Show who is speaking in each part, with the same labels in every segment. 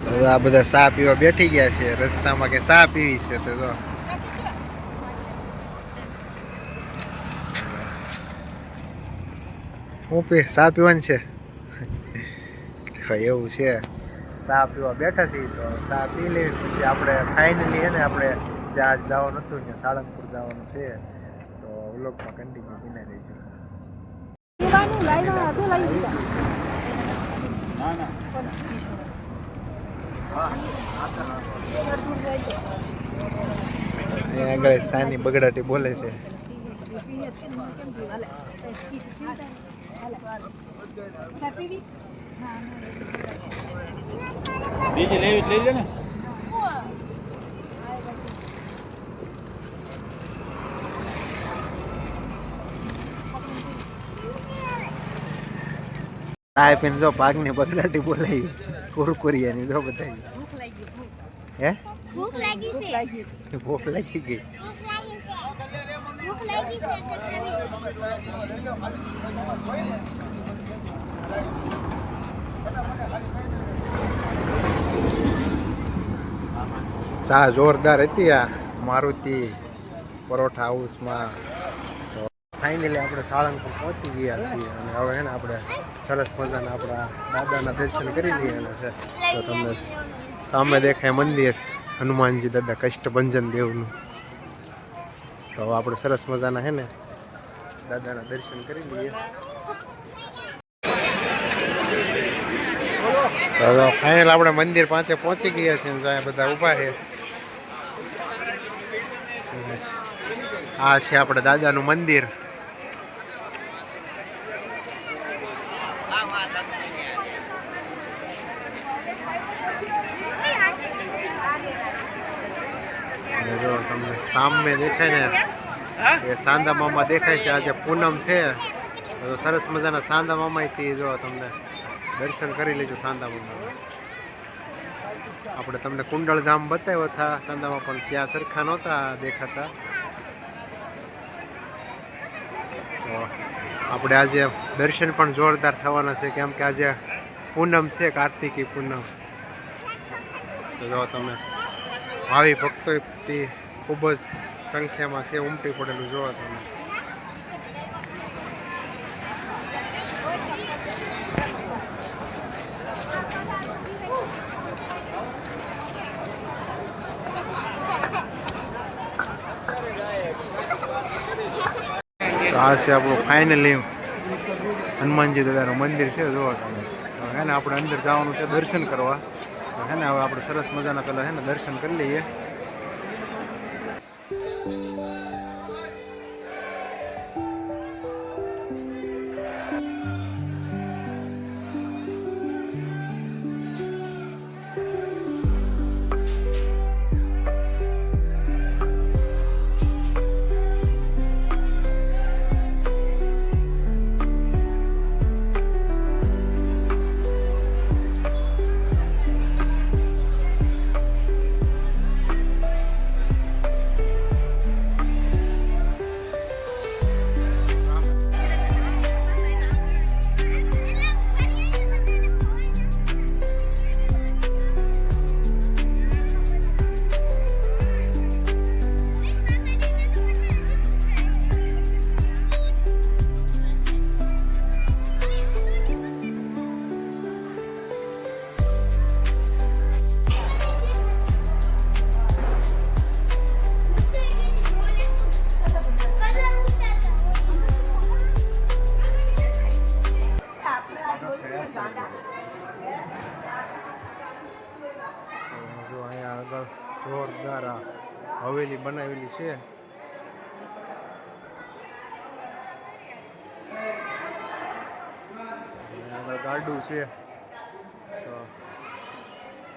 Speaker 1: આ બધા ચા પીવા બેઠી ગયા છે રસ્તામાં કે ચા પીવી છે તો જો હું ચા પીવાની છે એવું છે ચા પીવા બેઠા છીએ તો ચા પી લઈએ પછી આપણે ફાઇનલી છે ને આપણે જ્યાં જવાનું હતું ત્યાં સાળંગપુર જવાનું છે તો વ્લોગમાં કન્ટિન્યુ બને રહીશું. આગળ સાની બગડાટી બોલે છે.
Speaker 2: બીજી લેવી લઈ લે ને.
Speaker 1: આ પીને જો પાકની બગડાટી બોલાઈ કુરકુરિયાની જો બધા હે ભૂખ લાગી ગઈ
Speaker 3: ભૂખ લાગી છે
Speaker 1: ચા જોરદાર હતી આ મારુતિ પરોઠા હાઉસમાં. તો ફાઇનલી આપણે સાળંગપુર પહોંચી ગયા છીએ અને હવે છે ને આપણે સરસ મજાના આપણા દાદાના દર્શન કરી લઈએ છે. તો તમને સામે દેખાય મંદિર હનુમાનજી દાદા કષ્ટભંજન દેવનું. તો આપણે સરસ મજાના છે ને દાદાના દર્શન કરી લઈએ. તો ફાઇનલ આપણે મંદિર પાસે પહોંચી ગયા છીએ તો અહીંયા બધા ઊભા છે. આ છે આપણે દાદાનું મંદિર. જો તમને સામે દેખાય ને એ સાંદા મામા દેખાય છે. આજે પૂનમ છે તો સરસ મજાના સાંદા મામાથી જો તમને દર્શન કરી લેજો. સાંદા મામા આપણે તમને કુંડળધામ બતાવ્યો હતા સાંદામાં પણ ત્યાં સરખા નહોતા દેખાતા. તો આપણે આજે દર્શન પણ જોરદાર થવાના છે કેમ કે આજે પૂનમ છે કાર્તિકી પૂનમ. તો જો તમે ભાવિ ભક્તોથી ખૂબ જ સંખ્યામાં છે ઉમટી પડેલું જોવો તમે. તો આ છે આપણું ફાઇનલી હનુમાનજી દાદાનું મંદિર છે જોવો તમે. હે ને આપણે અંદર જવાનું છે દર્શન કરવા. હે ને હવે આપણે સરસ મજાના પેલા હે ને દર્શન કરી લઈએ. જો અહીંયા આગળ જોરદાર હવેલી બનાવેલી છે. આગળ ગાડું છે તો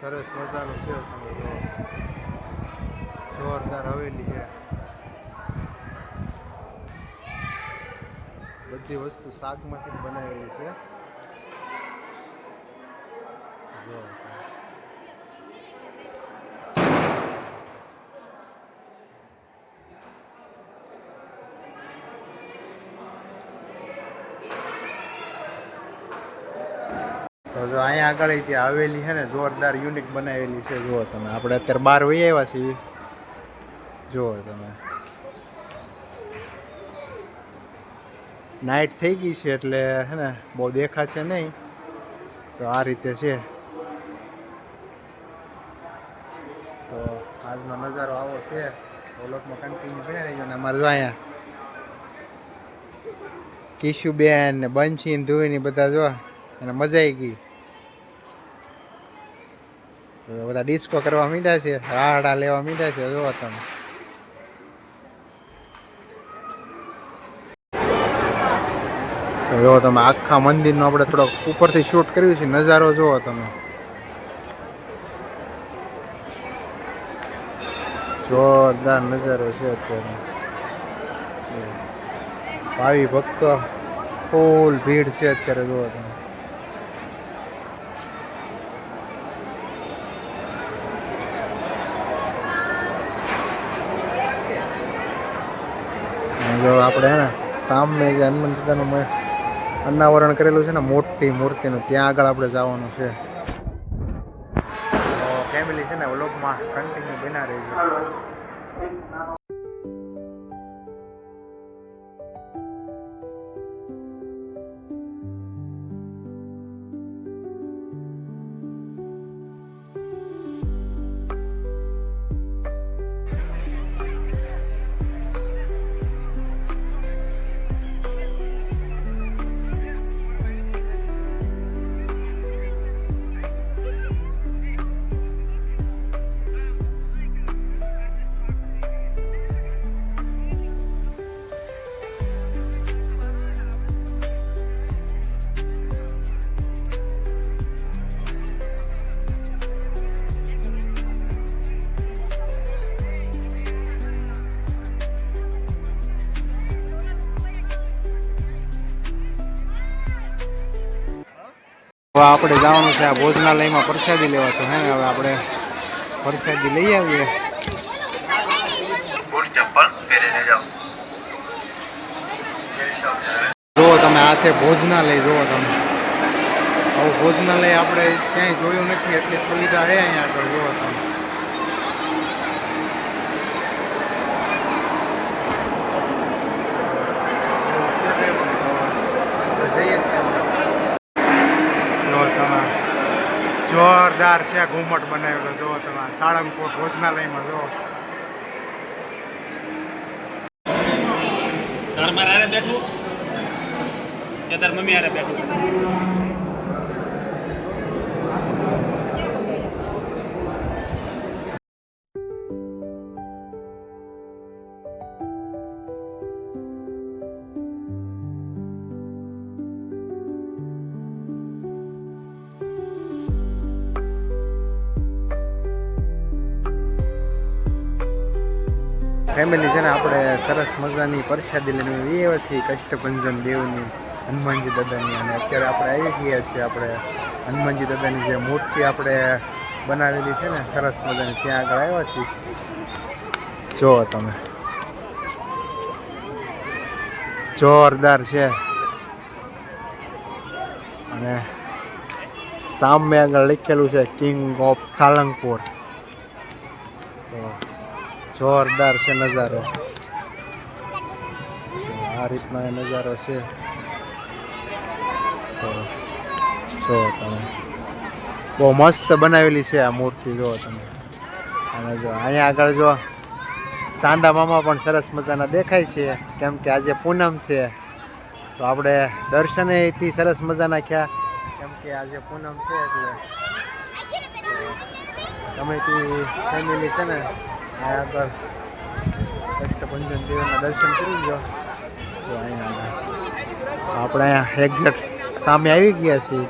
Speaker 1: સરસ મજાનું છે. તમે જો જોરદાર હવેલી છે. બધી વસ્તુ શાકમાંથી બનાવેલી છે. જો તો જો અહીંયા આગળ ત્યાં હવેલી છે ને જોરદાર યુનિક બનાવેલી છે. જુઓ તમે, આપણે અત્યારે બહાર વહી આવ્યા છીએ. જુઓ તમે, નાઇટ થઈ ગઈ છે એટલે હે ને બહુ દેખાશે નહીં. તો આ રીતે છે. તો આજનો નજારો આવો છે. વ્લોગમાં કન્ટિન્યુ કરી રહીજો. ને અમારે જો અહીંયા કિશુબેન ને બંછી ને ધોઈને બધા જો અને મજા આવી ગઈ. બધા ડિસ્કો કરવા માંડ્યા છે, રાડા લેવા માંડ્યા છે. જો તમે, જો તમે આખા મંદિરનો આપણે થોડોક ઉપરથી શૂટ કર્યું છે. નજારો જુઓ તમે, જોરદાર નજારો છે. અત્યારે ભાવિ ભક્તો ફૂલ ભીડ છે અત્યારે. જુઓ તમે, જો આપણે હે ને સામે જે હનુમાન દાદાનું અનાવરણ કરેલું છે ને મોટી મૂર્તિનું, ત્યાં આગળ આપણે જવાનું છે. તો ફેમિલી છે ને વ્લોગમાં કન્ટિન્યુ બના રહી છે. હવે આપણે જવાનું છે આ ભોજનાલયમાં પ્રસાદી લેવા. તો હે ને હવે આપણે પ્રસાદી લઈ આવીએ. જુઓ તમે, આ છે ભોજનાલય. જુઓ તમે, આવું ભોજનાલય આપણે ક્યાંય જોયું નથી. એટલી સુવિધા છે અહીંયા આગળ. જુઓ તમે, જઈએ છીએ. જોરદાર છે ઘુમટ બનાવેલો. જુઓ તમે, સાળંગપુર ભોજનાલયમાં. જુઓ
Speaker 2: તાર મારે આરે બેસવું કે તાર મમ્મી આરે બેસવું?
Speaker 1: ફેમિલી છે ને આપણે સરસ મજાની પ્રસાદી લઈને એવા છીએ કષ્ટભંજન દેવની, હનુમાનજી દાદાની. અને અત્યારે આપણે આવી ગયા છીએ આપણે હનુમાનજી દાદાની જે મૂર્તિ આપણે બનાવેલી છે ને સરસ મજાની, ત્યાં આગળ આવ્યા છીએ. જુઓ તમે, જોરદાર છે. અને સામે આગળ લખેલું છે કિંગ ઓફ સાળંગપુર. તો જોરદાર છે નજારો. આ રીતનો એ નજારો છે. તો જો તમે, બહુ મસ્ત બનાવેલી છે આ મૂર્તિ. જુઓ તમે, અને જો અહીંયા આગળ જો સાંડા મામા પણ સરસ મજાના દેખાય છે, કેમ કે આજે પૂનમ છે. તો આપણે દર્શનેથી સરસ મજાના થયા, કેમ કે આજે પૂનમ છે. એટલે તમે ફેમિલી છે ને આગળ કષ્ટભંજન દેવના દર્શન કરી લો. તો અહીંયા આપણે અહીંયા એક્ઝેક્ટ સામે આવી ગયા છીએ.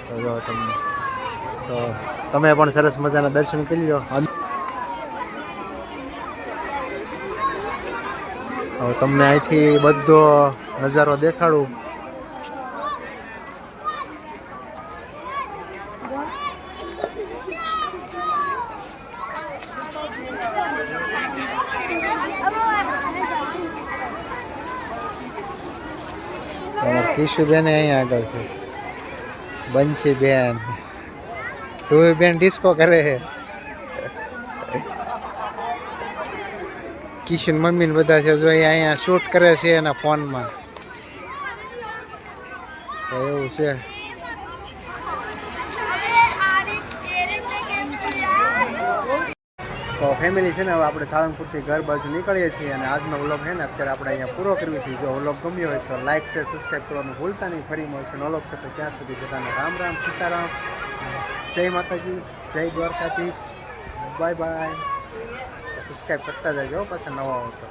Speaker 1: તો જો તમને, તો તમે પણ સરસ મજાના દર્શન કરી લો. હવે તમને અહીંથી બધો નજારો દેખાડું. કિશુબેન અહીંયા આગળ છે. બંસી બેન તું બેન ડિસ્કો કરે છે. કિશન મમ્મી ને બધા છે જો એ અહીંયા શૂટ કરે છે એના ફોનમાં. તો એવું છે. તો ફેમિલી છે ને હવે આપણે સાળંગપુરથી ઘર બાજુ નીકળીએ છીએ અને આજનો વ્લોગ છે ને અત્યારે આપણે અહીંયા પૂરો કરવી છે. જો વ્લોગ ગમ્યો હોય તો લાઈક શેર સબસ્ક્રાઈબ કરવાનું ભૂલતા નહીં. ફરી મળશે વ્લોગ છે તો ત્યાં સુધી બધાને રામ રામ સીતારામ, જય માતાજી, જય દ્વારકાધીશ, બાય બાય. સબસ્ક્રાઈબ કરતા જજો પાછા નવા આવતો.